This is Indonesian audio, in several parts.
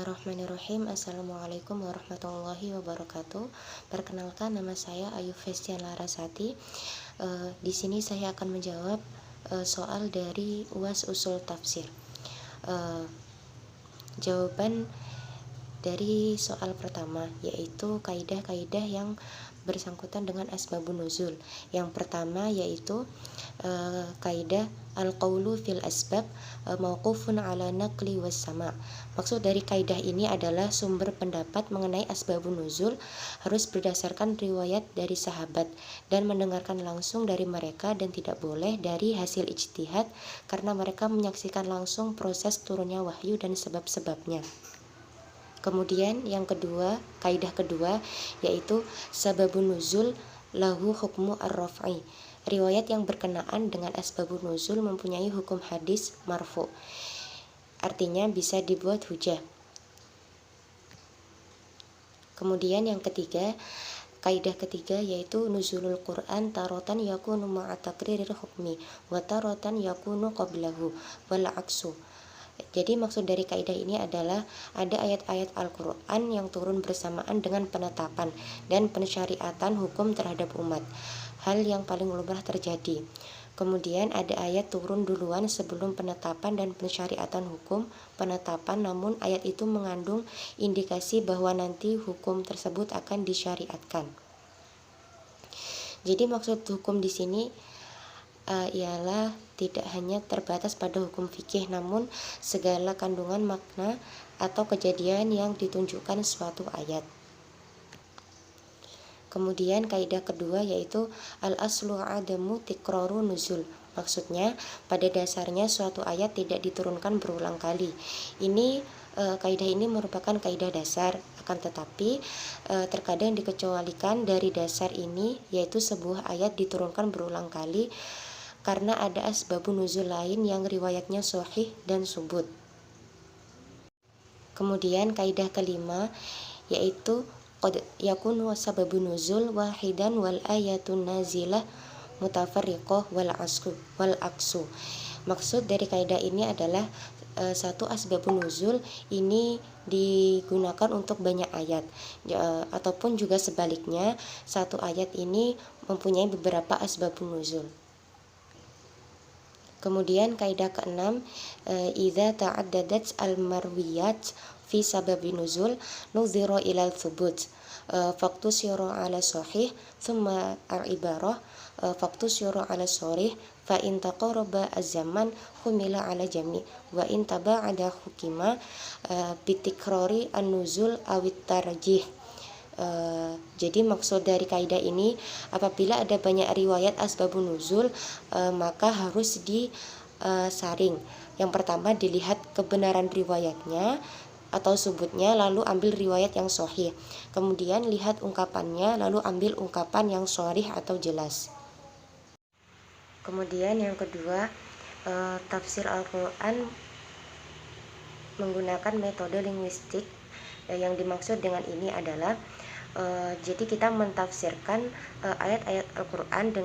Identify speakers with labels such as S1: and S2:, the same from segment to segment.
S1: Bismillahirrahmanirrahim. Assalamualaikum warahmatullahi wabarakatuh. Perkenalkan, nama saya Ayu Festian Larasati. Di sini saya akan menjawab soal dari UAS Usul Tafsir. Jawaban dari soal pertama yaitu kaidah-kaidah yang bersangkutan dengan asbabun nuzul. Yang pertama yaitu kaidah al-qaulu fil asbab mauqufun ala naqli was sama. Maksud dari kaidah ini adalah sumber pendapat mengenai asbabun nuzul harus berdasarkan riwayat dari sahabat dan mendengarkan langsung dari mereka, dan tidak boleh dari hasil ijtihad karena mereka menyaksikan langsung proses turunnya wahyu dan sebab-sebabnya. Kemudian yang kedua, kaidah kedua yaitu sababun nuzul lahu hukmu ar-raf'i. Riwayat yang berkenaan dengan asbabun nuzul mempunyai hukum hadis marfu. Artinya bisa dibuat hujah. Kemudian yang ketiga, kaidah ketiga yaitu nuzulul Quran tarotan yakunu ma'a taqriril hukmi wa tarotan yakunu qablahu wal aksu. Jadi maksud dari kaidah ini adalah ada ayat-ayat Al-Quran yang turun bersamaan dengan penetapan dan pensyariatan hukum terhadap umat, hal yang paling lumrah terjadi. Kemudian ada ayat turun duluan sebelum penetapan dan pensyariatan hukum penetapan, namun ayat itu mengandung indikasi bahwa nanti hukum tersebut akan disyariatkan. Jadi maksud hukum di sini ialah tidak hanya terbatas pada hukum fikih, namun segala kandungan makna atau kejadian yang ditunjukkan suatu ayat. Kemudian kaidah kedua yaitu al-aslu adamu tikraru nuzul. Maksudnya pada dasarnya suatu ayat tidak diturunkan berulang kali. Ini kaidah ini merupakan kaidah dasar, akan tetapi terkadang dikecualikan dari dasar ini, yaitu sebuah ayat diturunkan berulang kali karena ada asbabun nuzul lain yang riwayatnya sahih dan subut. Kemudian kaidah kelima yaitu qad yakunu sababun nuzul wahidan wal ayatun nazilah mutafarriqah wal aksu. Maksud dari kaidah ini adalah satu asbabun nuzul ini digunakan untuk banyak ayat, ataupun juga sebaliknya satu ayat ini mempunyai beberapa asbabun nuzul. Kemudian kaidah keenam, idza ta'addadat al-marwiyat fi sababi nuzul nuzira ilal thubut faqtusyira ala sahih thumma al-ibarah faqtusyira ala sharih fa in taqarraba az-zaman humila ala jami wa in taba'ada hukima bitikrari an-nuzul awit tarjih. Jadi maksud dari kaidah ini, apabila ada banyak riwayat asbabun nuzul maka harus disaring. Yang pertama dilihat kebenaran riwayatnya atau subutnya, lalu ambil riwayat yang sahih. Kemudian lihat ungkapannya, lalu ambil ungkapan yang sharih atau jelas. Kemudian yang kedua, tafsir Al-Quran menggunakan metode linguistik. Yang dimaksud dengan ini adalah jadi kita mentafsirkan ayat-ayat Al-Quran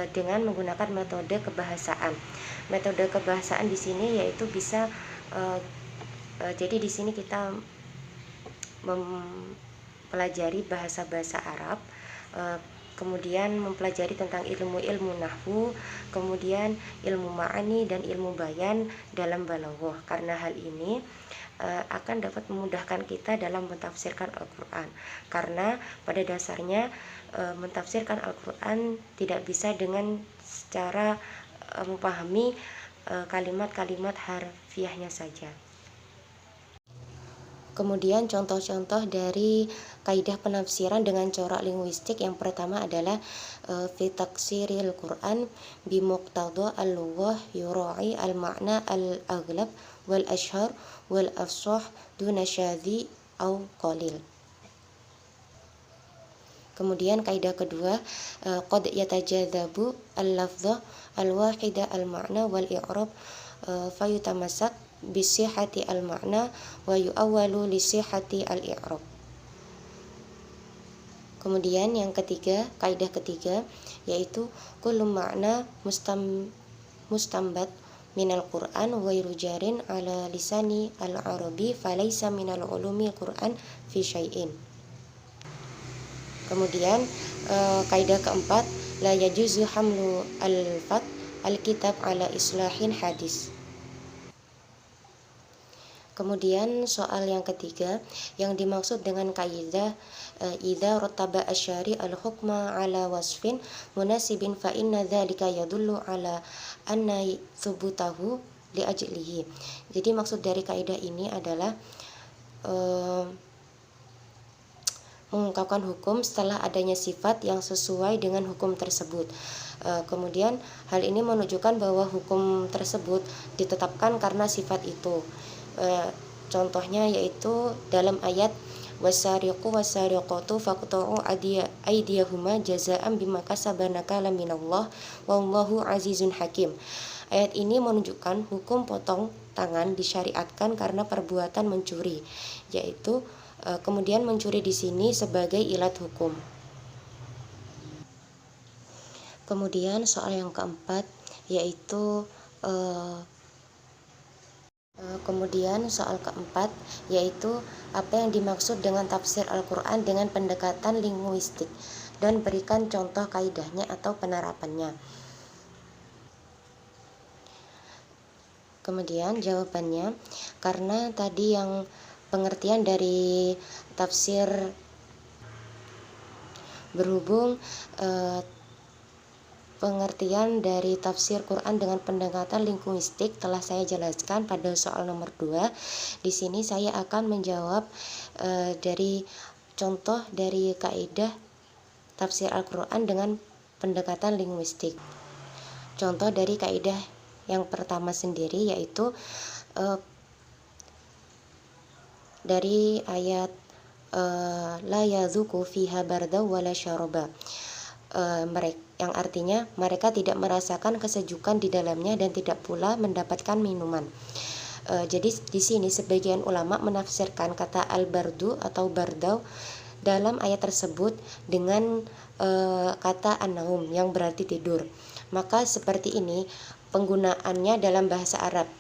S1: dengan menggunakan metode kebahasaan. Metode kebahasaan di sini yaitu bisa jadi di sini kita mempelajari bahasa-bahasa Arab, kemudian mempelajari tentang ilmu-ilmu nahwu, kemudian ilmu ma'ani dan ilmu bayan dalam balaghah. Karena hal ini akan dapat memudahkan kita dalam mentafsirkan Al-Quran, karena pada dasarnya mentafsirkan Al-Quran tidak bisa dengan secara memahami kalimat-kalimat harfiahnya saja. Kemudian contoh-contoh dari kaidah penafsiran dengan corak linguistik yang pertama adalah fi taksiril Quran bi muqtada al-lughah yura'i al-ma'na al-aghlab wal ashhar wal afsah duna syadhi au qalil. Kemudian kaidah kedua, qad yatajadzabu al-lafdh al-wahida al-ma'na wal i'rab fayutamassak bisihhati al-ma'na wa yu'awwalu lisihhati al-i'rab. Kemudian yang ketiga, kaidah ketiga yaitu kullu ma'na mustambat minal Qur'an ghairu jarin ala lisani al-arabi falaysa minal ulumi Qur'an fi syai'in. Kemudian kaidah keempat, la yajuzu hamlu al-fat al-kitab ala islahin hadis. Kemudian soal yang ketiga, yang dimaksud dengan kaidah idza rattaba asyari al-hukma ala wasfin munasibin fa inna dzalika yadullu ala anna thubutahu li ajlihi. Jadi maksud dari kaidah ini adalah mengungkapkan hukum setelah adanya sifat yang sesuai dengan hukum tersebut. Kemudian hal ini menunjukkan bahwa hukum tersebut ditetapkan karena sifat itu. Contohnya yaitu dalam ayat wasariqu wasariqatu faqta'u aydiyahuma jazaa'an bima kasaba nakala minallah wallahu azizun hakim. Ayat ini menunjukkan hukum potong tangan disyariatkan karena perbuatan mencuri, yaitu kemudian mencuri di sini sebagai ilat hukum. Kemudian soal yang keempat yaitu apa yang dimaksud dengan tafsir Al-Quran dengan pendekatan linguistik, dan berikan contoh kaidahnya atau penerapannya. Kemudian jawabannya, karena tadi yang pengertian dari tafsir berhubung pengertian dari tafsir Quran dengan pendekatan linguistik telah saya jelaskan pada soal nomor 2. Di sini saya akan menjawab dari contoh dari kaidah tafsir Al-Quran dengan pendekatan linguistik. Contoh dari kaidah yang pertama sendiri yaitu dari ayat la yadzuqu fiha barda wala syaraba, yang artinya mereka tidak merasakan kesejukan di dalamnya dan tidak pula mendapatkan minuman. Jadi di sini sebagian ulama menafsirkan kata al-bardu atau bardau dalam ayat tersebut dengan kata an-naum yang berarti tidur. Maka seperti ini penggunaannya dalam bahasa Arab,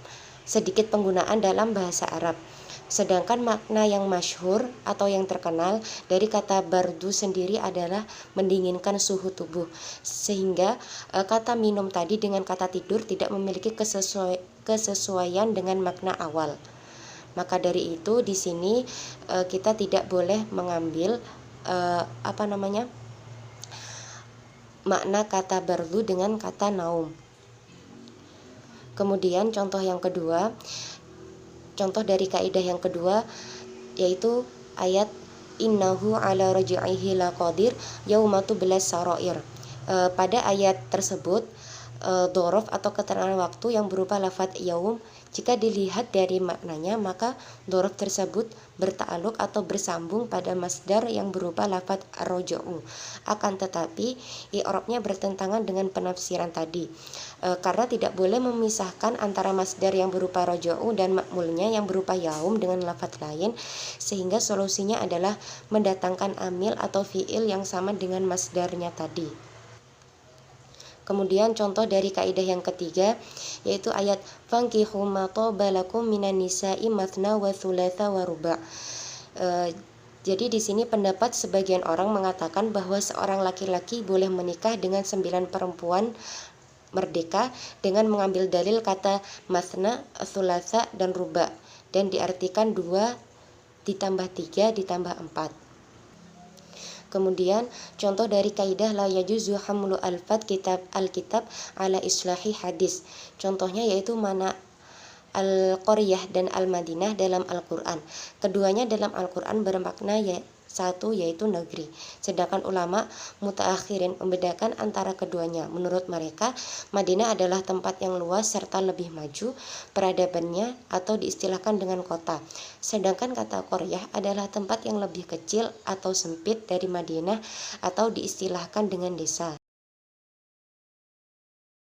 S1: sedikit penggunaan dalam bahasa Arab. Sedangkan makna yang masyhur atau yang terkenal dari kata bardu sendiri adalah mendinginkan suhu tubuh, sehingga kata minum tadi dengan kata tidur tidak memiliki kesesuaian dengan makna awal. Maka dari itu di sini kita tidak boleh mengambil makna kata bardu dengan kata naum. Kemudian contoh dari kaidah yang kedua yaitu ayat innahu ala raj'ihi laqadir yauma tublas sarair. Pada ayat tersebut dhorof atau keterangan waktu yang berupa lafadz yaum, jika dilihat dari maknanya maka dhorof tersebut berta'alluq atau bersambung pada masdar yang berupa lafadz ar-raj'u. Akan tetapi i'rabnya bertentangan dengan penafsiran tadi, karena tidak boleh memisahkan antara masdar yang berupa raj'u dan makmulnya yang berupa yaum dengan lafadz lain, sehingga solusinya adalah mendatangkan amil atau fiil yang sama dengan masdarnya tadi. Kemudian contoh dari kaidah yang ketiga yaitu ayat fankihu ma taba lakum minan nisa'i mathna wa thulatha wa ruba'. Jadi di sini pendapat sebagian orang mengatakan bahwa seorang laki-laki boleh menikah dengan 9 perempuan merdeka dengan mengambil dalil kata mathna, thulatha dan ruba', dan diartikan 2 ditambah 3 ditambah 4. Kemudian contoh dari kaidah la yajuzu hamlu al-fat alkitab ala islahi hadis. Contohnya yaitu mana al-qaryah dan al-madinah dalam Al-Qur'an. Keduanya dalam Al-Qur'an bermakna satu yaitu negeri. Sedangkan ulama mutaakhirin membedakan antara keduanya. Menurut mereka, Madinah adalah tempat yang luas serta lebih maju peradabannya atau diistilahkan dengan kota. Sedangkan kata Qaryah adalah tempat yang lebih kecil atau sempit dari Madinah atau diistilahkan dengan desa.